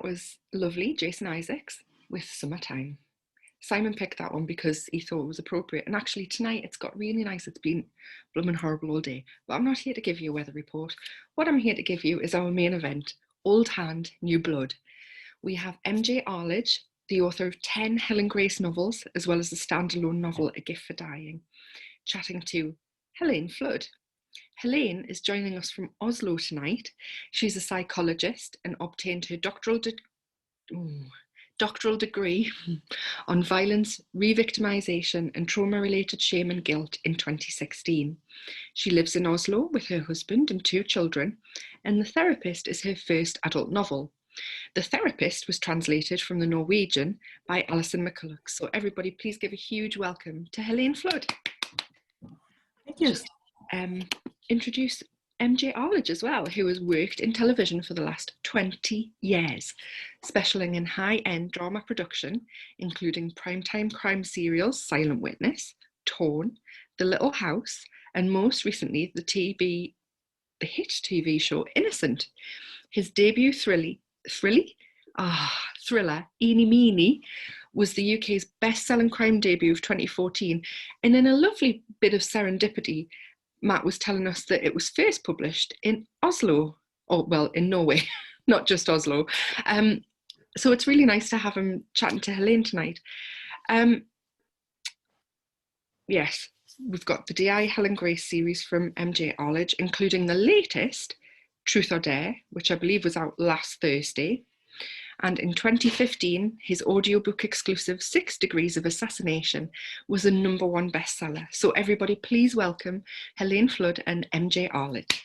that was lovely, Jason Isaacs with Summertime. Simon picked that one because he thought it was appropriate. And actually tonight it's got really nice. It's been blooming horrible all day. But I'm not here to give you a weather report. What I'm here to give you is our main event, Old Hand, New Blood. We have MJ Arlidge, the author of 10 Helen Grace novels, as well as the standalone novel A Gift for Dying, chatting to Helene Flood. Helene is joining us from Oslo tonight. She's a psychologist and obtained her doctoral degree on violence, re-victimisation and trauma-related shame and guilt in 2016. She lives in Oslo with her husband and 2 children, and The Therapist is her first adult novel. The Therapist was translated from the Norwegian by Alison McCulloch. So everybody, please give a huge welcome to Helene Flood. Thank you. Just introduce MJ Arlidge as well, who has worked in television for the last 20 years, specialising in high-end drama production, including primetime crime serials Silent Witness, Torn, The Little House, and most recently the hit TV show Innocent. His debut thriller, Eeny Meeny, was the UK's best-selling crime debut of 2014, and in a lovely bit of serendipity, Matt was telling us that it was first published in Oslo, or well, in Norway, not just Oslo. So it's really nice to have him chatting to Helene tonight. Yes, we've got the DI Helen Grace series from MJ Arlidge, including the latest, Truth or Dare, which I believe was out last Thursday. And in 2015, his audiobook exclusive 6 Degrees of Assassination was a #1 bestseller. So everybody, please welcome Helene Flood and MJ Arlidge.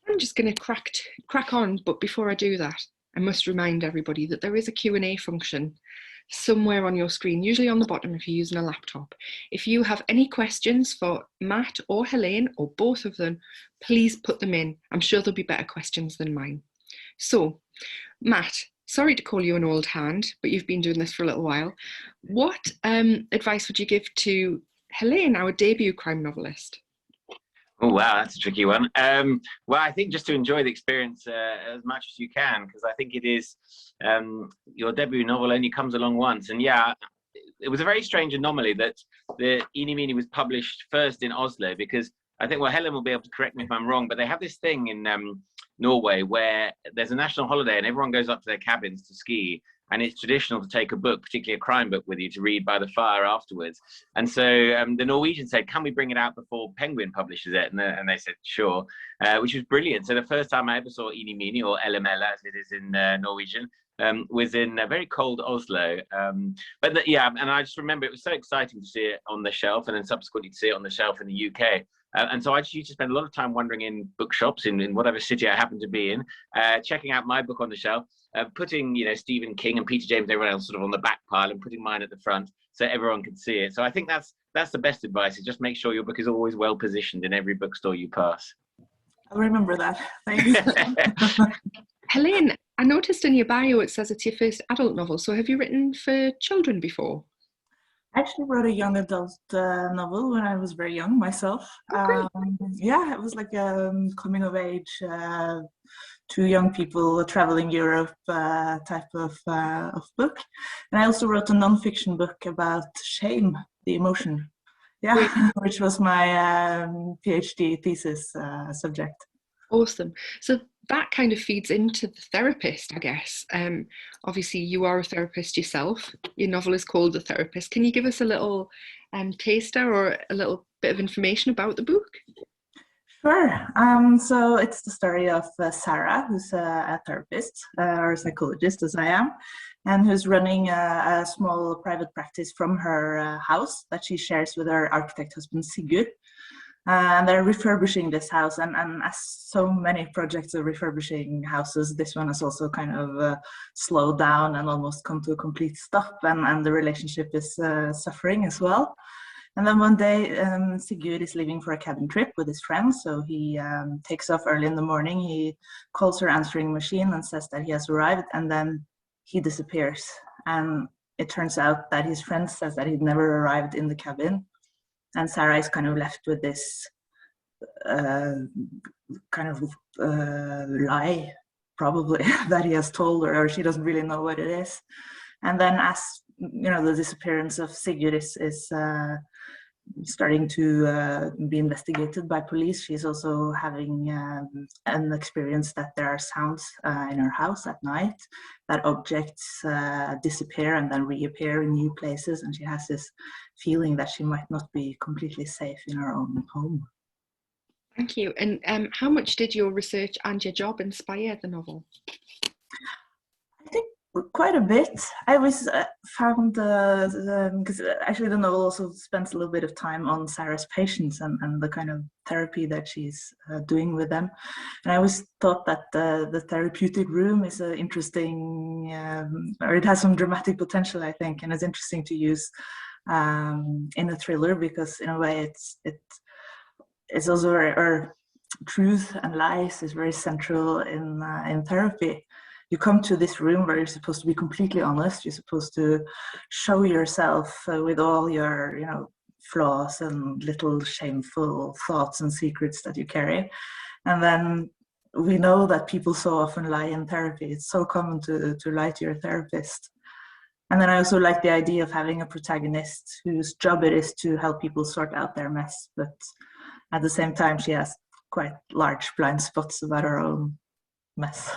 I'm just going to crack on, but before I do that, I must remind everybody that there is a Q&A function somewhere on your screen, usually on the bottom if you're using a laptop. If you have any questions for Matt or Helene, or both of them, please put them in. I'm sure there'll be better questions than mine. So, Matt, sorry to call you an old hand, but you've been doing this for a little while. What advice would you give to Helene, our debut crime novelist? Oh, wow, that's a tricky one. Well, I think just to enjoy the experience as much as you can, because I think it is, your debut novel only comes along once. And yeah, it was a very strange anomaly that the Eeny Meeny was published first in Oslo, because I think, well, Helen will be able to correct me if I'm wrong, but they have this thing in Norway where there's a national holiday and everyone goes up to their cabins to ski, and it's traditional to take a book, particularly a crime book, with you to read by the fire afterwards. And so the Norwegians said, can we bring it out before Penguin publishes it? And they said, sure, which was brilliant. So the first time I ever saw Eeny Meeny, or LML as it is in Norwegian, was in a very cold Oslo. Yeah, and I just remember it was so exciting to see it on the shelf, and then subsequently to see it on the shelf in the UK. And so I just used to spend a lot of time wandering in bookshops in whatever city I happened to be in, checking out my book on the shelf, putting, Stephen King and Peter James and everyone else sort of on the back pile, and putting mine at the front so everyone could see it. So I think that's the best advice, is just make sure your book is always well positioned in every bookstore you pass. I'll remember that. Thanks. Helene, I noticed in your bio it says it's your first adult novel. So have you written for children before? I actually wrote a young adult novel when I was very young myself. Oh, yeah, it was like a coming of age, 2 young people traveling Europe type of book. And I also wrote a non-fiction book about shame, the emotion. Yeah, which was my PhD thesis subject. Awesome. So that kind of feeds into The Therapist, I guess. Obviously, you are a therapist yourself. Your novel is called The Therapist. Can you give us a little taster or a little bit of information about the book? Sure. So it's the story of Sarah, who's a therapist or a psychologist, as I am, and who's running a small private practice from her house that she shares with her architect husband, Sigurd. And they're refurbishing this house, and as so many projects of refurbishing houses, this one has also kind of slowed down and almost come to a complete stop, and the relationship is suffering as well. And then one day, Sigurd is leaving for a cabin trip with his friends, so he takes off early in the morning. He calls her answering machine and says that he has arrived, and then he disappears. And it turns out that his friend says that he'd never arrived in the cabin. And Sarah is kind of left with this kind of lie probably that he has told her, or she doesn't really know what it is. And then as the disappearance of Sigurd is starting to be investigated by police, she's also having an experience that there are sounds in her house at night, that objects disappear and then reappear in new places, and she has this feeling that she might not be completely safe in her own home. Thank you. And how much did your research and your job inspire the novel? I think quite a bit. I always found, because actually the novel also spends a little bit of time on Sarah's patients and the kind of therapy that she's doing with them. And I always thought that the therapeutic room is an interesting, or it has some dramatic potential, I think, and it's interesting to use in a thriller, because in a way it's also or truth and lies is very central in therapy. You come to this room where you're supposed to be completely honest. You're supposed to show yourself with all your, flaws and little shameful thoughts and secrets that you carry. And then we know that people so often lie in therapy. It's so common to lie to your therapist. And then I also like the idea of having a protagonist whose job it is to help people sort out their mess, but at the same time, she has quite large blind spots about her own mess.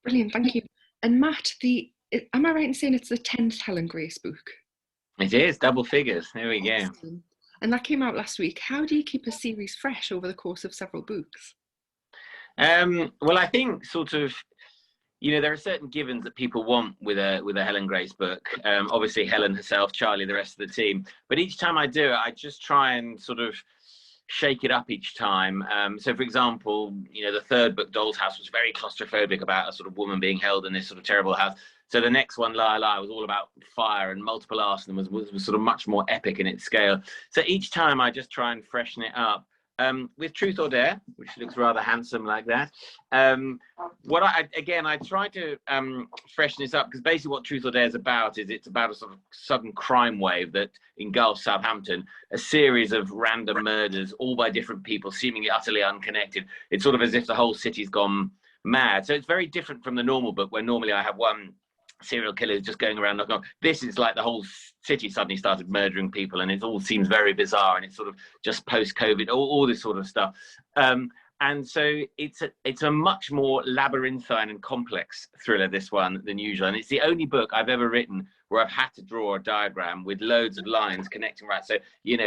Brilliant, thank you. And Matt, am I right in saying it's the 10th Helen Grace book? It is, double figures. There we go. And that came out last week. How do you keep a series fresh over the course of several books? Well, I think sort of, there are certain givens that people want with a Helen Grace book. Obviously, Helen herself, Charlie, the rest of the team. But each time I do it, I just try and sort of shake it up each time. So, for example, the third book, Doll's House, was very claustrophobic about a sort of woman being held in this sort of terrible house. So the next one, Lie Lie, was all about fire and multiple arson, was sort of much more epic in its scale. So each time I just try and freshen it up. With Truth or Dare, which looks rather handsome like that. I try to freshen this up, because basically what Truth or Dare is about is it's about a sort of sudden crime wave that engulfs Southampton, a series of random murders, all by different people, seemingly utterly unconnected. It's sort of as if the whole city's gone mad. So it's very different from the normal book, where normally I have one serial killer just going around knocking on. This is like the whole city suddenly started murdering people, and it all seems very bizarre, and it's sort of just post-COVID, all this sort of stuff. And so it's a much more labyrinthine and complex thriller, this one, than usual. And it's the only book I've ever written where I've had to draw a diagram with loads of lines connecting, right? So,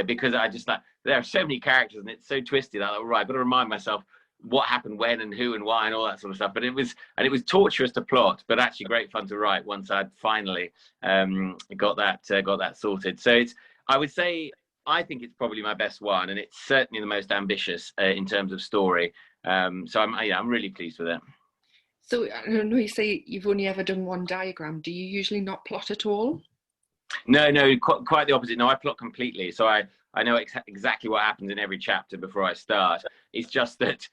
because I just there are so many characters and it's so twisted. I've got to remind myself what happened when and who and why and all that sort of stuff. But it was torturous to plot, but actually great fun to write once I'd finally got that sorted. So I think it's probably my best one, and it's certainly the most ambitious in terms of story. So I'm really pleased with it. So I don't know, you say you've only ever done one diagram. Do you usually not plot at all? No, quite the opposite. No, I plot completely. So I know exactly what happens in every chapter before I start. It's just that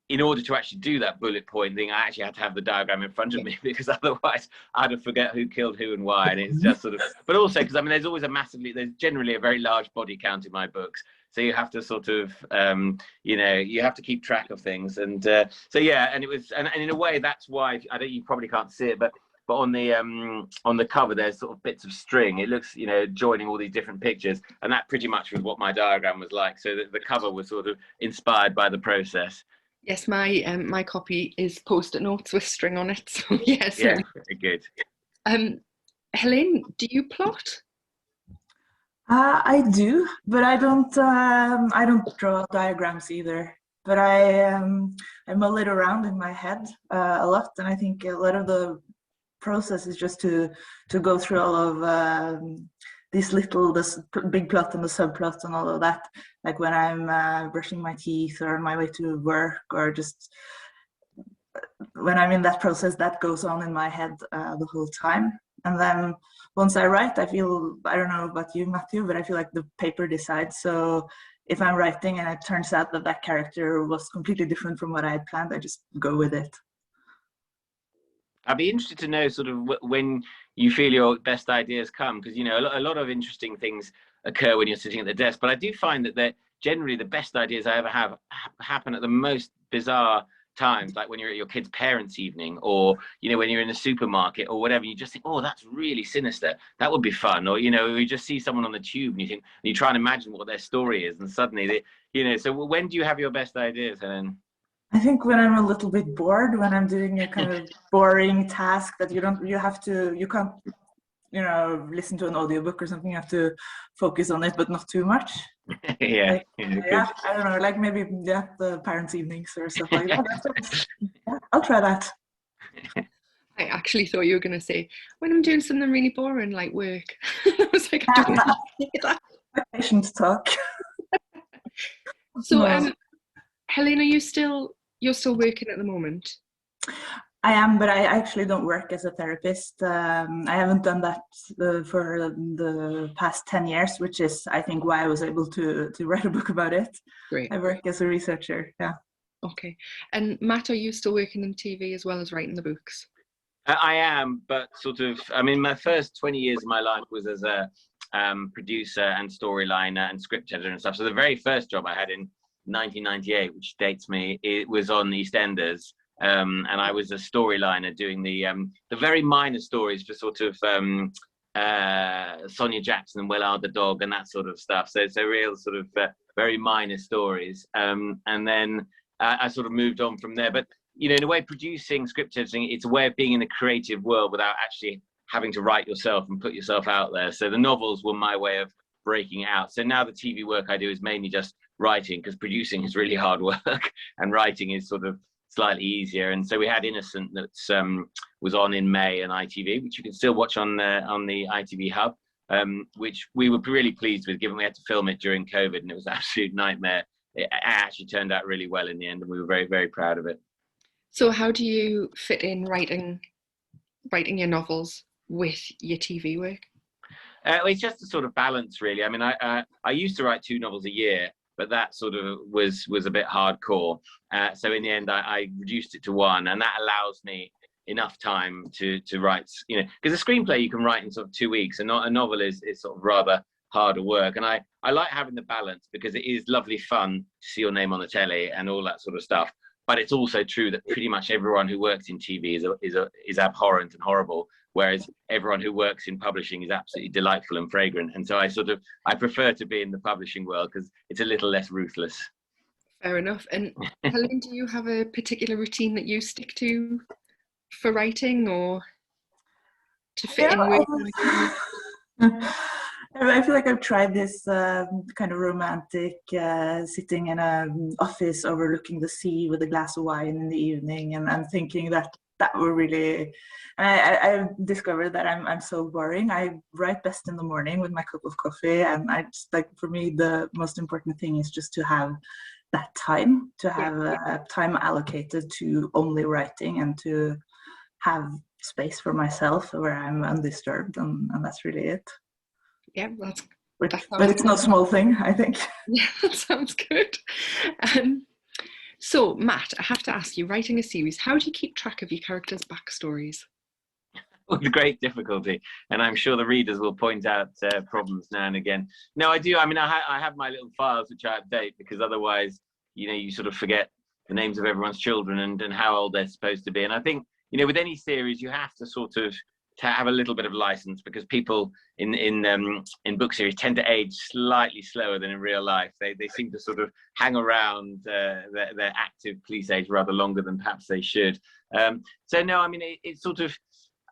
in order to actually do that bullet point thing, I actually had to have the diagram in front of me, because otherwise I'd have forget who killed who and why. And it's just sort of, but also because there's generally a very large body count in my books. So you have to sort of, you have to keep track of things. And so, yeah, and it was, and in a way, that's why, you probably can't see it, but on the cover, there's sort of bits of string. It looks, joining all these different pictures. And that pretty much was what my diagram was like. So the cover was sort of inspired by the process. Yes, my copy is post-it notes with string on it. So yes. Yeah, very good. Helene, do you plot? I do, but I don't draw diagrams either. But I mull it around in my head a lot, and I think a lot of the process is just to go through all of this big plot and the subplot and all of that, like when I'm brushing my teeth or on my way to work, or just when I'm in that process, that goes on in my head the whole time. And then once I write, I feel, I don't know about you, Matthew, but I feel like the paper decides. So if I'm writing and it turns out that character was completely different from what I had planned, I just go with it. I'd be interested to know sort of when you feel your best ideas come, because, a lot of interesting things occur when you're sitting at the desk. But I do find that generally the best ideas I ever have happen at the most bizarre times, like when you're at your kid's parents' evening, or when you're in a supermarket or whatever, you just think, oh, that's really sinister, that would be fun. Or you just see someone on the tube and you try and imagine what their story is, and suddenly so when do you have your best ideas, Helen? I think when I'm a little bit bored, when I'm doing a kind of boring task that you can't listen to an audiobook or something, you have to focus on it but not too much. Yeah, I don't know, like maybe the parents' evenings or stuff like that. Yeah, I'll try that. I actually thought you were going to say, when I'm doing something really boring like work. I was like, I don't want to say that. Patient talk. So, Helene, you're still working at the moment? I am, but I actually don't work as a therapist. I haven't done that for the past 10 years, which is, I think, why I was able to write a book about it. Great. I work as a researcher, yeah. Okay. And Matt, are you still working in TV as well as writing the books? I am, but my first 20 years of my life was as a producer and storyliner and script editor and stuff. So the very first job I had in 1998, which dates me, it was on EastEnders. And I was a storyliner doing the very minor stories for Sonia Jackson and Willard the dog and that sort of stuff. So it's a real very minor stories. And then I sort of moved on from there. But in a way, producing, script editing, it's a way of being in the creative world without actually having to write yourself and put yourself out there. So the novels were my way of breaking out. So now the TV work I do is mainly just writing, because producing is really hard work and writing is sort of slightly easier. And so we had Innocent that was on in May on ITV, which you can still watch on the ITV hub, which we were really pleased with, given we had to film it during COVID and it was an absolute nightmare. It actually turned out really well in the end, and we were very, very proud of it. So how do you fit in writing your novels with your TV work? It's just a sort of balance, really. I mean, I used to write 2 novels a year, but that sort of was a bit hardcore. So in the end, I reduced it to 1, and that allows me enough time to write, because a screenplay you can write in sort of 2 weeks, and a novel is sort of rather harder work. And I like having the balance, because it is lovely fun to see your name on the telly and all that sort of stuff. But it's also true that pretty much everyone who works in TV is abhorrent and horrible, whereas everyone who works in publishing is absolutely delightful and fragrant. And so I prefer to be in the publishing world, because it's a little less ruthless. Fair enough. And Helene, do you have a particular routine that you stick to for writing, or to fit in with? I feel like I've tried this kind of romantic sitting in an office overlooking the sea with a glass of wine in the evening, and I'm thinking that were really, and I discovered that I'm so boring. I write best in the morning with my cup of coffee, and I just, like, for me the most important thing is just to have that time, to have time allocated to only writing, and to have space for myself where I'm undisturbed, and that's really it. Yeah, but it's no small thing, I think. Yeah, that sounds good. So, Matt, I have to ask you, writing a series, how do you keep track of your characters' backstories? With great difficulty, and I'm sure the readers will point out problems now and again. No, I do. I mean, I have my little files which I update, because otherwise, you sort of forget the names of everyone's children and how old they're supposed to be. And I think, with any series, you have to sort of to have a little bit of license, because people in book series tend to age slightly slower than in real life. They seem to sort of hang around their active police age rather longer than perhaps they should. So no, I mean, it's sort of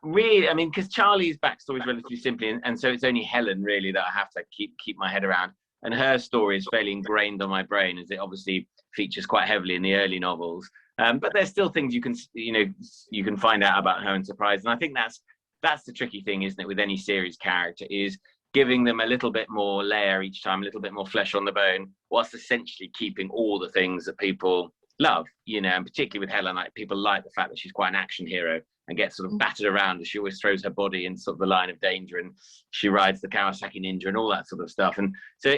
really, I mean, because Charlie's backstory is relatively simple, and so it's only Helen really that I have to keep my head around. And her story is fairly ingrained on my brain, as it obviously features quite heavily in the early novels. But there's still things you can find out about her and surprise. And I think that's the tricky thing, isn't it, with any series character, is giving them a little bit more layer each time, a little bit more flesh on the bone, whilst essentially keeping all the things that people love, and particularly with Helen, like, people like the fact that she's quite an action hero and gets sort of battered around, as she always throws her body in sort of the line of danger, and she rides the Kawasaki Ninja and all that sort of stuff. And so,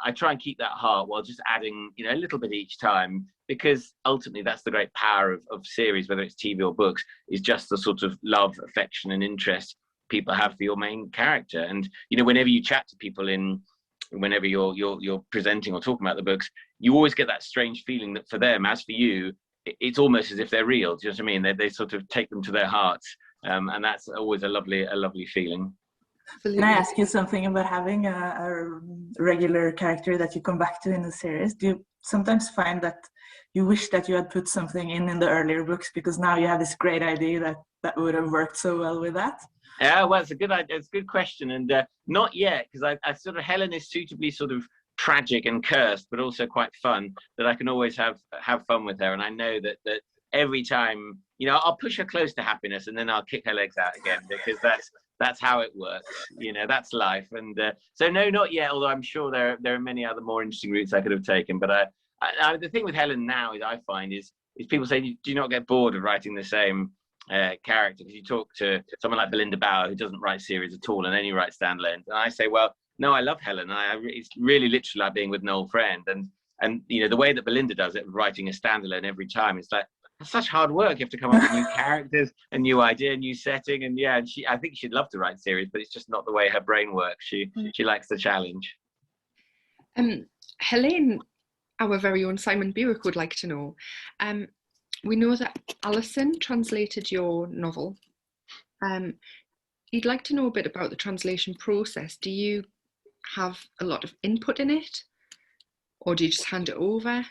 I try and keep that heart while just adding, a little bit each time, because ultimately that's the great power of series, whether it's TV or books, is just the sort of love, affection and interest people have for your main character. And, whenever you chat to people whenever you're presenting or talking about the books, you always get that strange feeling that for them, as for you, it's almost as if they're real. Do you know what I mean? They sort of take them to their hearts, and that's always a lovely feeling. Can I ask you something about having a regular character that you come back to in the series? Do you sometimes find that you wish that you had put something in the earlier books because now you have this great idea that would have worked so well with that? Yeah, well, it's a good idea. It's a good question, and not yet, because I sort of, Helen is suitably sort of tragic and cursed, but also quite fun, that I can always have fun with her. And I know that every time, you know, I'll push her close to happiness, and then I'll kick her legs out again, because that's how it works. You know, that's life. And so no, not yet. Although I'm sure there are many other more interesting routes I could have taken. But the thing with Helen now is I find is people say, do you not get bored of writing the same character? Because you talk to someone like Belinda Bauer, who doesn't write series at all, and then you write standalones. And I say, well, no, I love Helen. It's really literally like being with an old friend. And you know, the way that Belinda does it, writing a standalone every time, it's like, it's such hard work. You have to come up with new characters, a new idea, a new setting. And yeah, and I think she'd love to write series, but it's just not the way her brain works. She likes the challenge. Helene, our very own Simon Buick, would like to know. We know that Alison translated your novel. He'd like to know a bit about the translation process. Do you have a lot of input in it, or do you just hand it over?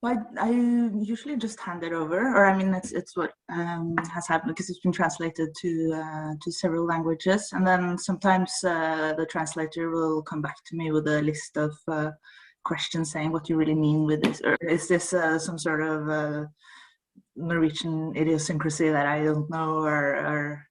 Well, I usually just hand it over, or I mean, it's what has happened because it's been translated to several languages, and then sometimes the translator will come back to me with a list of questions saying what you really mean with this, or is this some sort of Norwegian idiosyncrasy that I don't know, or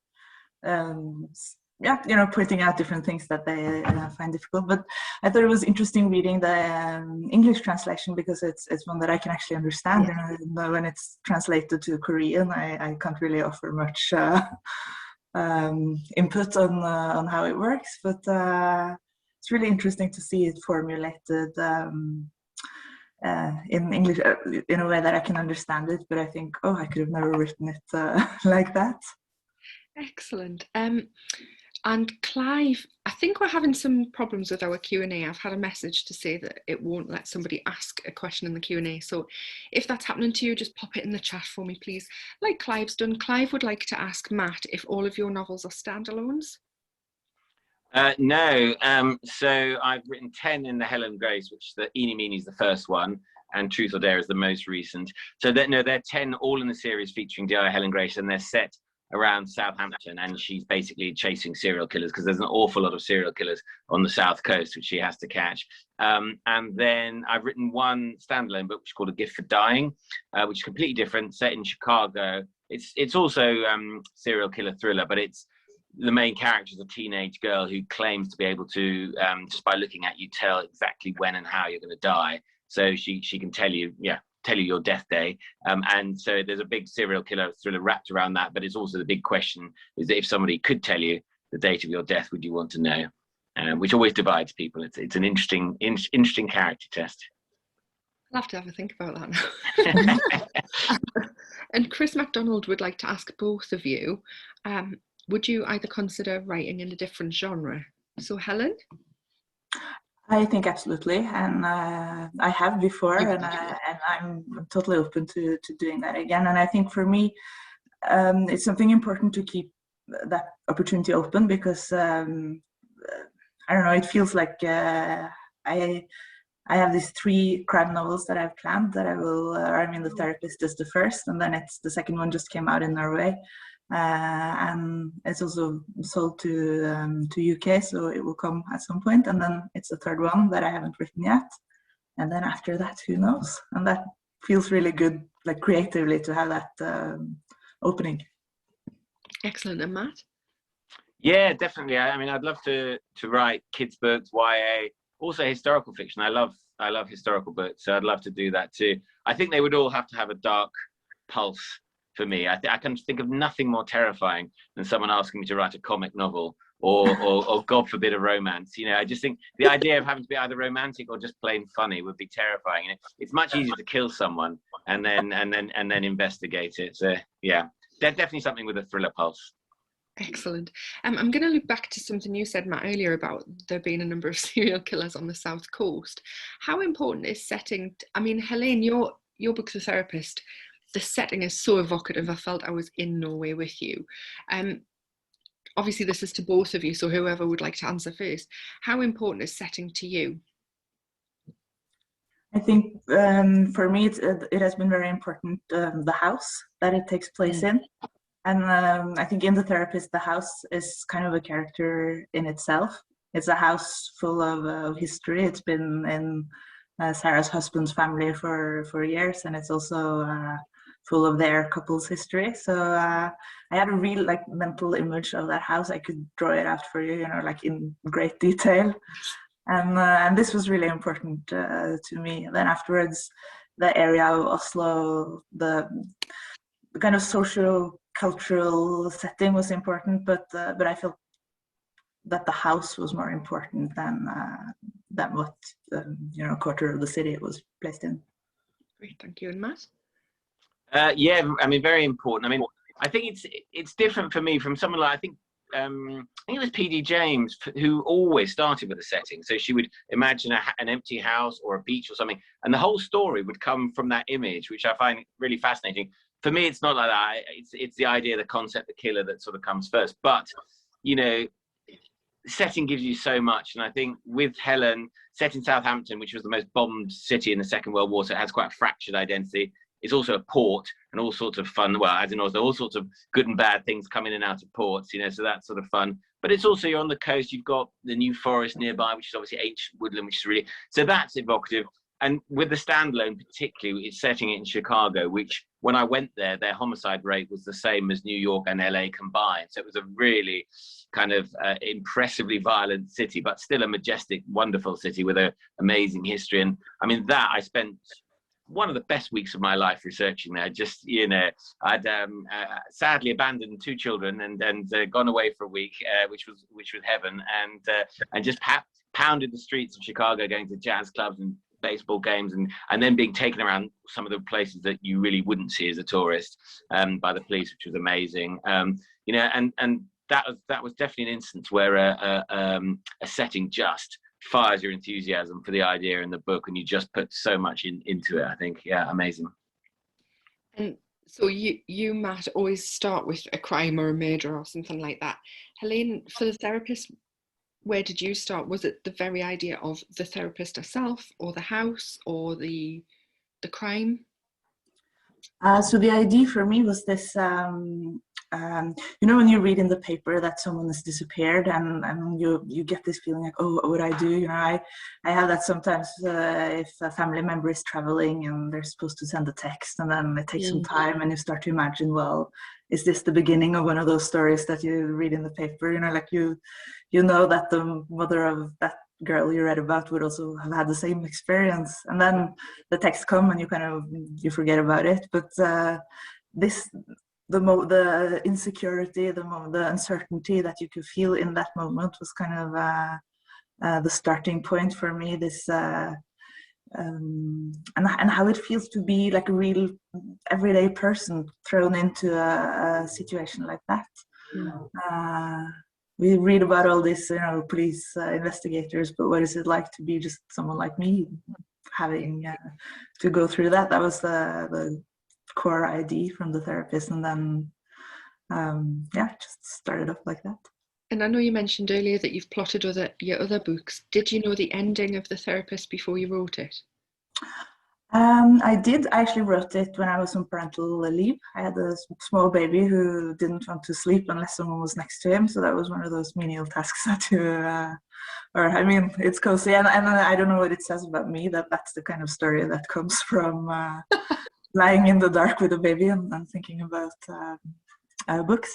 yeah, you know, pointing out different things that they find difficult. But I thought it was interesting reading the English translation because it's one that I can actually understand. Yeah. And when it's translated to Korean, I can't really offer much input on how it works. But it's really interesting to see it formulated in English in a way that I can understand it. But I think, oh, I could have never written it like that. Excellent. And Clive, I think we're having some problems with our Q&A. I've had a message to say that it won't let somebody ask a question in the Q&A. So if that's happening to you, just pop it in the chat for me, please. Like Clive's done, Clive would like to ask Matt if all of your novels are standalones. No. So I've written 10 in the Helen Grace, which the Eenie Meenie is the first one, and Truth or Dare is the most recent. So they're 10 all in the series featuring D.I. Helen Grace, and they're set around Southampton, and she's basically chasing serial killers because there's an awful lot of serial killers on the south coast which she has to catch. And then I've written one standalone book which is called A Gift for Dying, which is completely different, set in Chicago. It's also serial killer thriller, but it's the main character is a teenage girl who claims to be able to just by looking at you tell exactly when and how you're going to die. So she can tell you your death day, and so there's a big serial killer thriller wrapped around that. But it's also the big question is that if somebody could tell you the date of your death, would you want to know? Which always divides people. It's an interesting character test. I'll have to have a think about that now. And Chris MacDonald would like to ask both of you, would you either consider writing in a different genre? So Helen? I think absolutely, and I have before, and I'm totally open to doing that again. And I think for me, it's something important to keep that opportunity open because I don't know. It feels like I have these 3 crime novels that I've planned that I will. I mean, The Therapist is the first, and then the second one just came out in Norway. And it's also sold to UK, so it will come at some point. And then it's the third one that I haven't written yet. And then after that, who knows? And that feels really good, like creatively, to have that opening. Excellent. And Matt? Yeah, definitely. I mean, I'd love to write kids' books, YA, also historical fiction. I love historical books, so I'd love to do that too. I think they would all have to have a dark pulse. For me, I can think of nothing more terrifying than someone asking me to write a comic novel or God forbid a romance. You know, I just think the idea of having to be either romantic or just plain funny would be terrifying. You know, it's much easier to kill someone and then investigate it. So yeah, definitely something with a thriller pulse. Excellent. I'm going to look back to something you said, Matt, earlier about there being a number of serial killers on the south coast. How important is setting? I mean, Helene, your book, The Therapist, the setting is so evocative. I felt I was in Norway with you. Obviously, this is to both of you, so whoever would like to answer first. How important is setting to you? I think for me, it has been very important, the house that it takes place in. And I think in The Therapist, the house is kind of a character in itself. It's a house full of history. It's been in Sarah's husband's family for years, and it's also full of their couple's history. So I had a real mental image of that house. I could draw it out for you, in great detail. And this was really important to me. Then afterwards, the area of Oslo, the kind of socio-cultural setting was important, but I felt that the house was more important than what quarter of the city it was placed in. Great, thank you. And Matt? Yeah, I mean, very important. I mean, I think it's different for me from someone like, I think it was P.D. James who always started with a setting. So she would imagine an empty house or a beach or something, and the whole story would come from that image, which I find really fascinating. For me, it's not like that. It's the idea, the concept, the killer that sort of comes first. But, setting gives you so much. And I think with Helen, set in Southampton, which was the most bombed city in the Second World War, so it has quite a fractured identity. It's also a port, and all sorts of fun, well, as in also all sorts of good and bad things come in and out of ports, so that's sort of fun. But it's also, you're on the coast, you've got the New Forest nearby, which is obviously ancient woodland, which is really, so that's evocative. And with the Standalone particularly, it's setting it in Chicago, which when I went there, their homicide rate was the same as New York and LA combined. So it was a really kind of impressively violent city, but still a majestic, wonderful city with an amazing history. And I mean, that I spent one of the best weeks of my life researching there. Just, I'd sadly abandoned 2 children and gone away for a week, which was heaven, and just pounded the streets of Chicago, going to jazz clubs and baseball games, and then being taken around some of the places that you really wouldn't see as a tourist by the police, which was amazing. And that was definitely an instance where a setting just fires your enthusiasm for the idea in the book, and you just put so much into it. I think, yeah, amazing. And so you Matt, always start with a crime or a murder or something like that. Helene, for The Therapist, where did you start? Was it the very idea of the therapist herself, or the house, or the crime? So the idea for me was this, when you read in the paper that someone has disappeared, and you get this feeling like, oh, what would I do? I have that sometimes if a family member is traveling and they're supposed to send a text, and then it takes some time, and you start to imagine, well, is this the beginning of one of those stories that you read in the paper? You know that the mother of that girl you read about would also have had the same experience, and then the text come and you forget about it. But the insecurity, the uncertainty that you could feel in that moment was kind of the starting point for me. This and how it feels to be like a real everyday person thrown into a situation like that. We read about all these, police investigators, but what is it like to be just someone like me, having to go through that? That was the core idea from The Therapist, and then just started off like that. And I know you mentioned earlier that you've plotted your other books. Did you know the ending of The Therapist before you wrote it? I did. I actually wrote it when I was on parental leave. I had a small baby who didn't want to sleep unless someone was next to him. So that was one of those menial tasks it's cozy. And I don't know what it says about me, that's the kind of story that comes from lying in the dark with a baby and thinking about books.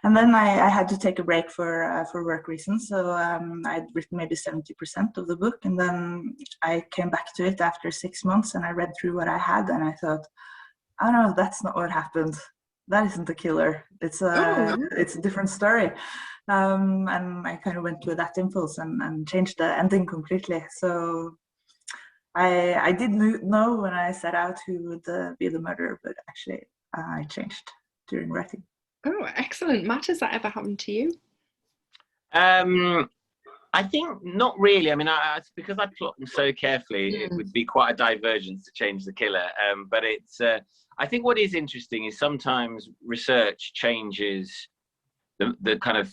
And then I had to take a break for work reasons, so I'd written maybe 70% of the book, and then I came back to it after 6 months, and I read through what I had, and I thought, oh no, that's not what happened. That isn't the killer. It's a different story. And I kind of went with that impulse and changed the ending completely. So I didn't know when I set out who would be the murderer, but actually I changed during writing. Oh, excellent. Matt, has that ever happened to you? I I think not really. I mean, because I plot them so carefully, it would be quite a divergence to change the killer. But it's, I think what is interesting is sometimes research changes the kind of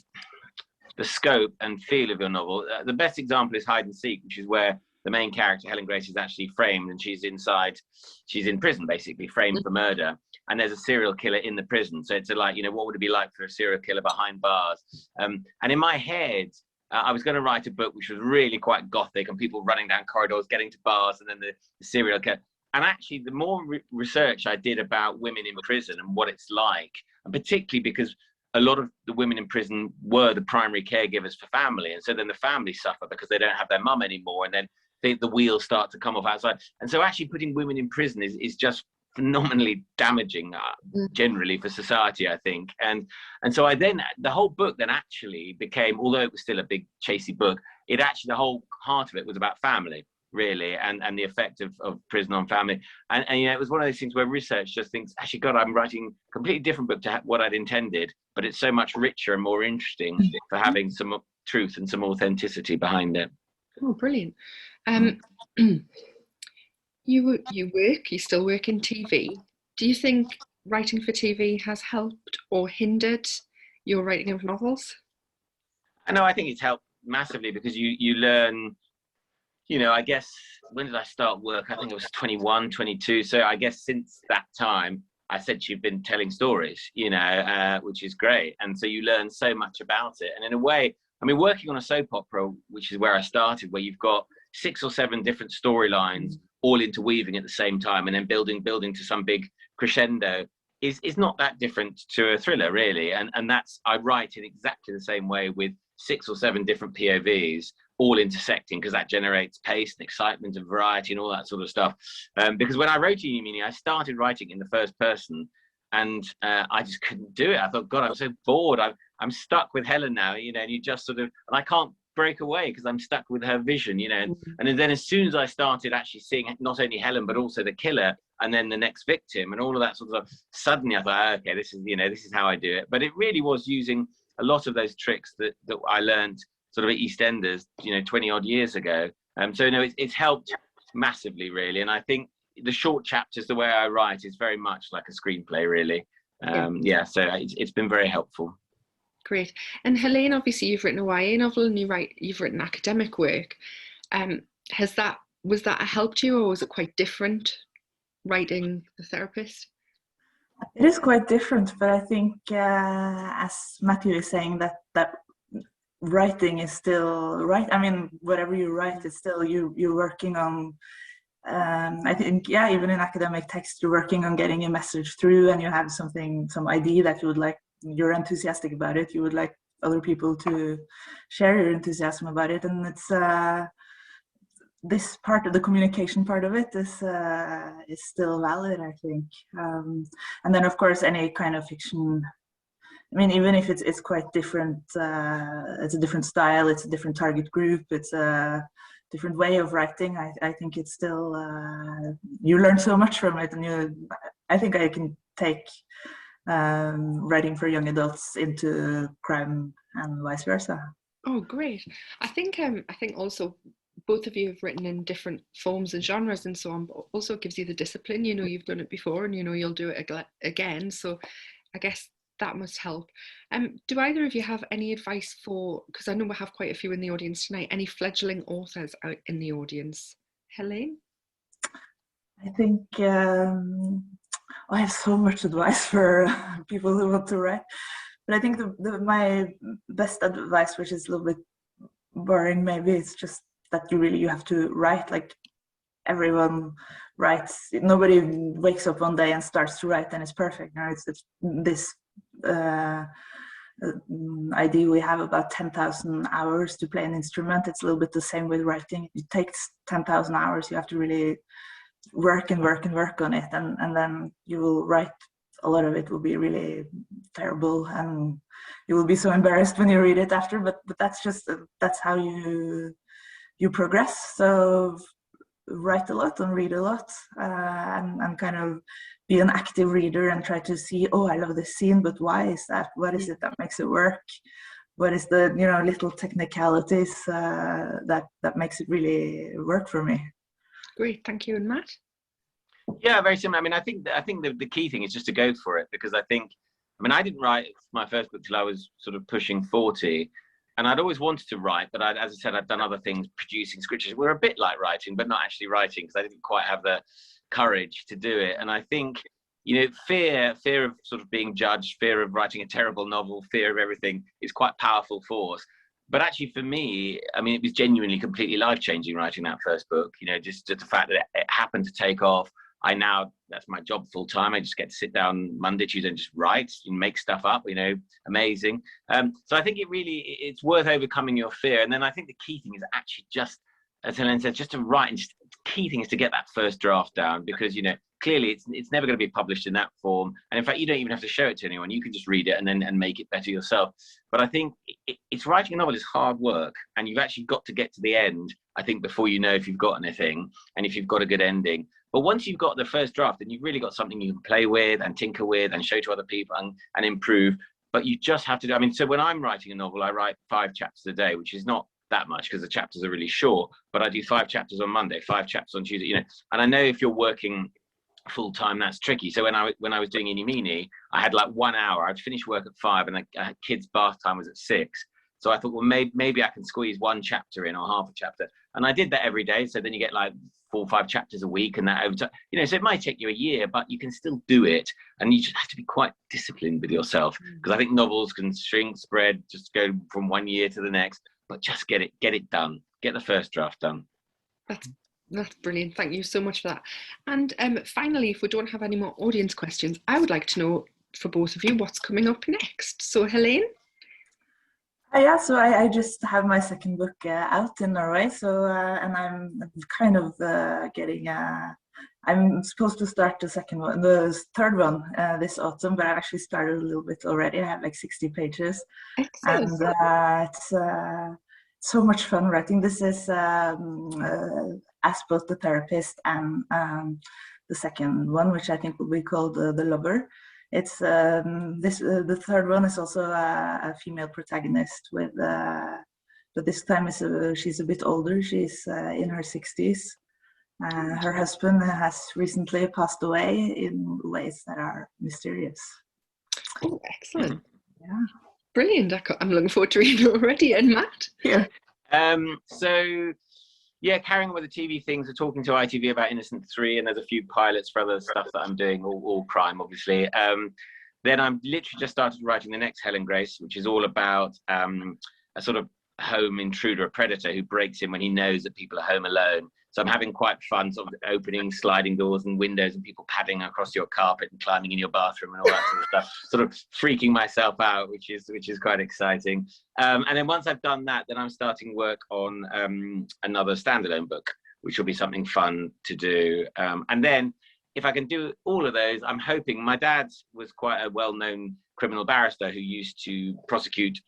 the scope and feel of your novel. The best example is Hide and Seek, which is where the main character, Helen Grace, is actually framed, and she's in prison, basically, framed for murder. And there's a serial killer in the prison. So it's like, what would it be like for a serial killer behind bars? And in my head, I was going to write a book which was really quite gothic, and people running down corridors, getting to bars, and then the serial killer. And actually, the more research I did about women in prison and what it's like, and particularly because a lot of the women in prison were the primary caregivers for family. And so then the family suffer because they don't have their mum anymore. And then the wheels start to come off outside. And so actually putting women in prison is just phenomenally damaging generally for society, I think. And so the whole book then actually became, although it was still a big chasey book, the whole heart of it was about family, really, and the effect of prison on family. And it was one of those things where research just thinks, actually, God, I'm writing a completely different book to what I'd intended, but it's so much richer and more interesting for having some truth and some authenticity behind it. Oh, brilliant. You still work in TV. Do you think writing for TV has helped or hindered your writing of novels? I think it's helped massively, because you learn, I guess, when did I start work? I think it was 21, 22. So I guess since that time, I said you've been telling stories, which is great. And so you learn so much about it. And in a way, I mean, working on a soap opera, which is where I started, where you've got 6 or 7 different storylines all interweaving at the same time, and then building to some big crescendo, is not that different to a thriller, really. And I write in exactly the same way, with 6 or 7 different POVs all intersecting, because that generates pace and excitement and variety and all that sort of stuff. Because when I wrote Unimini, I started writing in the first person, and I just couldn't do it. I thought, God, I'm so bored. I'm stuck with Helen now, and you just sort of, and I can't break away because I'm stuck with her vision, and then as soon as I started actually seeing not only Helen but also the killer, and then the next victim, and all of that sort of stuff, suddenly I thought, okay, this is how I do it. But it really was using a lot of those tricks that I learned sort of at EastEnders, 20 odd years ago. So it's helped massively, really. And I think the short chapters, the way I write, is very much like a screenplay, really. So it's been very helpful. Great. And Helene, obviously you've written a YA novel, and you've written academic work. Was that helped you, or was it quite different writing The Therapist? It is quite different, but I think as Matthew is saying, that writing is still right. I mean, whatever you write is still you're working on. I think, even in academic text, you're working on getting a message through, and you have some idea that you would like. You're enthusiastic about it. You would like other people to share your enthusiasm about it, and it's this part of the communication part of it is still valid, I think. And then, of course, any kind of fiction. I mean, even if it's quite different, it's a different style, it's a different target group, it's a different way of writing. I think it's still you learn so much from it, and I think I can take writing for young adults into crime and vice versa. Oh, great. I think also both of you have written in different forms and genres and so on, but also gives you the discipline. You've done it before, and you'll do it again. So I guess that must help. Do either of you have any advice for, because I know we have quite a few in the audience tonight, any fledgling authors out in the audience? Helene? I think I have so much advice for people who want to write, but I think my best advice, which is a little bit boring maybe, it's just that you have to write. Like, everyone writes. Nobody wakes up one day and starts to write and it's perfect. No, it's this idea we have about 10,000 hours to play an instrument. It's a little bit the same with writing. It takes 10,000 hours. You have to really work on it, and then you will write. A lot of it will be really terrible, and you will be so embarrassed when you read it after, but that's how you progress. So write a lot and read a lot, and kind of be an active reader and try to see, I love this scene, but why is that? What is it that makes it work? what is the little technicalities that makes it really work for me. Great, thank you. And Matt? Yeah, very similar. I mean, I think the key thing is just to go for it, because I mean, I didn't write my first book till I was sort of pushing 40, and I'd always wanted to write, but as I said, I'd done other things, producing scriptures. We're a bit like writing, but not actually writing, because I didn't quite have the courage to do it. And I think, fear of sort of being judged, fear of writing a terrible novel, fear of everything is quite a powerful force. But actually for me, I mean, it was genuinely completely life-changing writing that first book, just the fact that it happened to take off. That's my job full time. I just get to sit down Monday, Tuesday and just write and make stuff up, amazing. So I think it's worth overcoming your fear. And then I think the key thing is actually just, as Helene said, just to write, and just the key thing is to get that first draft down, because, clearly it's never going to be published in that form. And in fact, you don't even have to show it to anyone. You can just read it and make it better yourself. But I think it's writing a novel is hard work, and you've actually got to get to the end, I think, before you know if you've got anything and if you've got a good ending. But once you've got the first draft, then you've really got something you can play with and tinker with and show to other people and improve. But you just have to do, I mean, so when I'm writing a novel, I write 5 chapters a day, which is not that much because the chapters are really short, but I do 5 chapters on Monday, 5 chapters on Tuesday, and I know if you're working full time, that's tricky. So when I was doing Eeny Meeny, I had like 1 hour. I'd finish work at 5 and the kids' bath time was at 6. So I thought, well, maybe I can squeeze 1 chapter in or half a chapter. And I did that every day. So then you get like 4 or 5 chapters a week, and that over time, so it might take you a year, but you can still do it. And you just have to be quite disciplined with yourself, because I think novels can shrink, spread, just go from 1 year to the next, but just get it done. Get the first draft done. That's brilliant. Thank you so much for that. And finally, if we don't have any more audience questions, I would like to know for both of you what's coming up next. So Helene? Yeah, so I just have my second book out in Norway. So and I'm kind of getting. I'm supposed to start the third one this autumn, but I actually started a little bit already. I have like 60 pages. Excellent. And it's so much fun writing. This is as both the therapist and the second one, which I think will be called the lover. It's the third one is also a female protagonist but this time she's a bit older. She's in her 60s. Her husband has recently passed away in ways that are mysterious. Oh, excellent. Yeah. Brilliant. I'm looking forward to reading already. And Matt? Yeah. So yeah, carrying on with the TV things, we're talking to ITV about Innocent 3, and there's a few pilots for other stuff that I'm doing, all crime, obviously. Then I'm literally just started writing the next Helen Grace, which is all about a sort of home intruder, a predator who breaks in when he knows that people are home alone. So I'm having quite fun sort of opening sliding doors and windows and people padding across your carpet and climbing in your bathroom and all that sort of stuff, sort of freaking myself out, which is quite exciting. And then once I've done that, then I'm starting work on another standalone book, which will be something fun to do. And then if I can do all of those, I'm hoping, my dad was quite a well-known criminal barrister who used to prosecute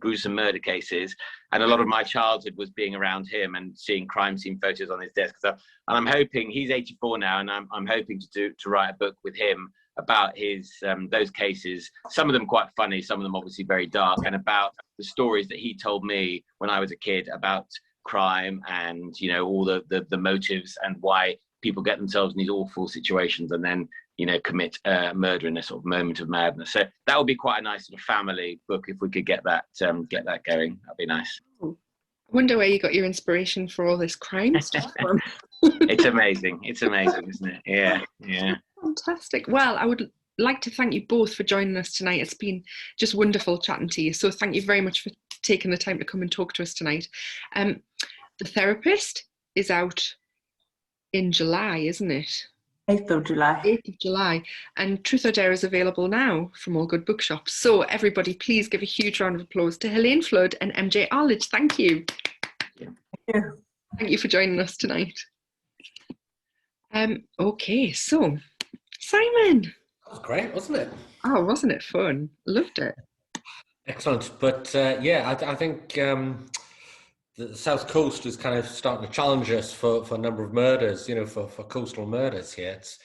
gruesome murder cases, and a lot of my childhood was being around him and seeing crime scene photos on his desk. And I'm hoping, he's 84 now, and I'm hoping to write a book with him about his those cases, some of them quite funny, some of them obviously very dark, and about the stories that he told me when I was a kid about crime and all the motives and why people get themselves in these awful situations and then commit murder in a sort of moment of madness. So that would be quite a nice sort of family book if we could get that going. That'd be nice. I wonder where you got your inspiration for all this crime stuff from. It's amazing, isn't it? Yeah. Fantastic. Well, I would like to thank you both for joining us tonight. It's been just wonderful chatting to you. So thank you very much for taking the time to come and talk to us tonight. The Therapist is out in July, isn't it? 8th of July. 8th of July. And Truth or Dare is available now from all good bookshops. So everybody, please give a huge round of applause to Helene Flood and MJ Arlidge. Thank you. Thank you. Thank you for joining us tonight. Okay, so Simon. That was great, wasn't it? Oh, wasn't it fun? Loved it. Excellent. But yeah, I think the South Coast is kind of starting to challenge us for a number of murders, for coastal murders here. It's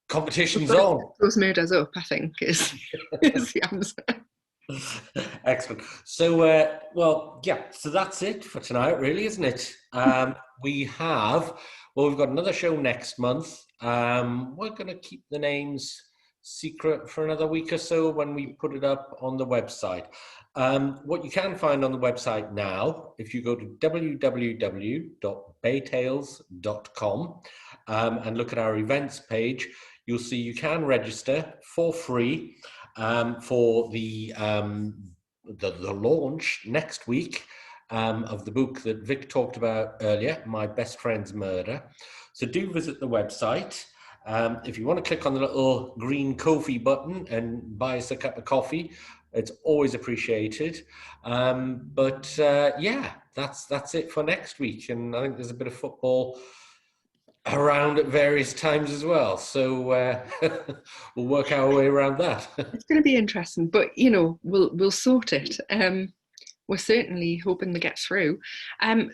competition's on. Those murders up, I think, is the answer. Excellent. So, well, yeah, so that's it for tonight, really, isn't it? We've got another show next month. We're going to keep the names secret for another week or so when we put it up on the website. What you can find on the website now, if you go to www.baytales.com and look at our events page, you'll see you can register for free for the launch next week of the book that Vic talked about earlier, My Best Friend's Murder. So do visit the website. If you want to click on the little green Ko-fi button and buy us a cup of coffee, it's always appreciated. Yeah, that's it for next week. And I think there's a bit of football around at various times as well. So we'll work our way around that. It's going to be interesting, but you know, we'll sort it. We're certainly hoping to get through.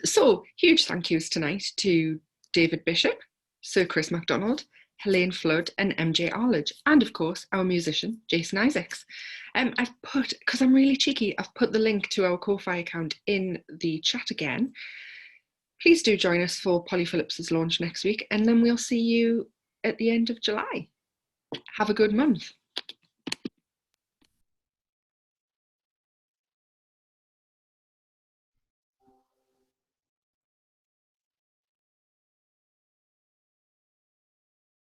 So huge thank yous tonight to David Bishop, Sir Chris MacDonald, Helene Flood and MJ Arlidge, and of course our musician Jason Isaacs. I've put, because I'm really cheeky, I've put the link to our Ko-fi account in the chat again. Please do join us for Polly Phillips's launch next week, and then we'll see you at the end of July. Have a good month.